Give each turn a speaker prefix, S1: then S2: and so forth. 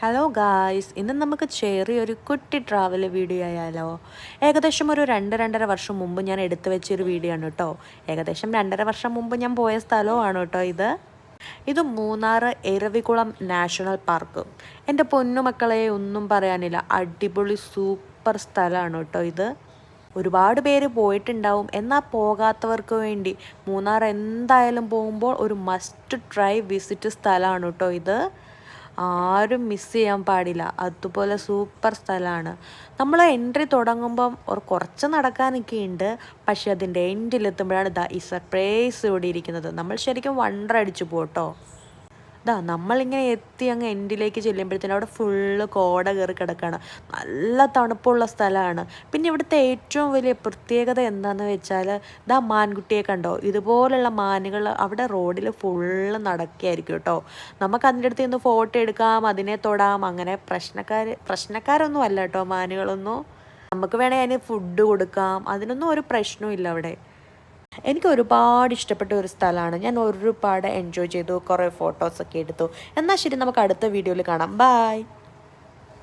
S1: Hello guys, ഇന്ന് നമുക്ക് ചെറിയൊരു കുട്ടി ട്രാവൽ വീഡിയോ ആയാലോ. ഏകദേശം ഒരു 2-2.5 വർഷം മുമ്പ് ഞാൻ എടുത്തു വെച്ചൊരു വീഡിയോ ആണ് കേട്ടോ. ഏകദേശം 2.5 വർഷം മുമ്പ് ഞാൻ പോയ സ്ഥലമാണ് കേട്ടോ ഇത് മൂന്നാർ എരവികുളം നാഷണൽ പാർക്ക്. എൻ്റെ പൊന്നുമക്കളെ ഒന്നും പറയാനില്ല, അടിപൊളി സൂപ്പർ സ്ഥലമാണ് കേട്ടോ ഒരുപാട് പേര് പോയിട്ടുണ്ടാവും, എന്നാൽ പോകാത്തവർക്ക് വേണ്ടി മൂന്നാർ എന്തായാലും പോകുമ്പോൾ ഒരു മസ്റ്റ് ട്രൈ വിസിറ്റ് സ്ഥലമാണ് കേട്ടോ ആരും മിസ് ചെയ്യാൻ പാടില്ല. അതുപോലെ സൂപ്പർ സ്ഥലമാണ്. നമ്മൾ എൻട്രി തുടങ്ങുമ്പം കുറച്ച് നടക്കാനൊക്കെ ഉണ്ട്, പക്ഷെ അതിൻ്റെ എൻഡിലെത്തുമ്പോഴാണ് ഈ സർപ്രൈസ് ഇവിടെ ഇരിക്കുന്നത്. നമ്മൾ ശരിക്കും വണ്ടർ അടിച്ചു പോട്ടോ. നമ്മളിങ്ങനെ എത്തി അങ്ങ് എൻഡിലേക്ക് ചെല്ലുമ്പോഴത്തേനും അവിടെ ഫുള്ള് കോട കയറി കിടക്കുകയാണ്. നല്ല തണുപ്പുള്ള സ്ഥലമാണ്. പിന്നെ ഇവിടുത്തെ ഏറ്റവും വലിയ പ്രത്യേകത എന്താണെന്ന് വെച്ചാൽ മാൻകുട്ടിയെ കണ്ടോ, ഇതുപോലുള്ള മാനുകൾ അവിടെ റോഡിൽ ഫുള്ള് നടക്കുകയായിരിക്കും കേട്ടോ. നമുക്ക് അതിൻ്റെ അടുത്ത് നിന്ന് ഫോട്ടോ എടുക്കാം, അതിനെ തൊടാം. അങ്ങനെ പ്രശ്നക്കാരൊന്നും അല്ല കേട്ടോ മാനുകളൊന്നും. നമുക്ക് വേണേൽ അതിന് ഫുഡ് കൊടുക്കാം, അതിനൊന്നും ഒരു പ്രശ്നവും ഇല്ല അവിടെ. എനിക്ക് ഒരുപാട് ഇഷ്ടപ്പെട്ട ഒരു സ്ഥലമാണ്. ഞാൻ ഒരുപാട് എൻജോയ് ചെയ്തു, കുറേ ഫോട്ടോസൊക്കെ എടുത്തു. എന്നാൽ ശരി, നമുക്ക് അടുത്ത വീഡിയോയിൽ കാണാം. ബൈ.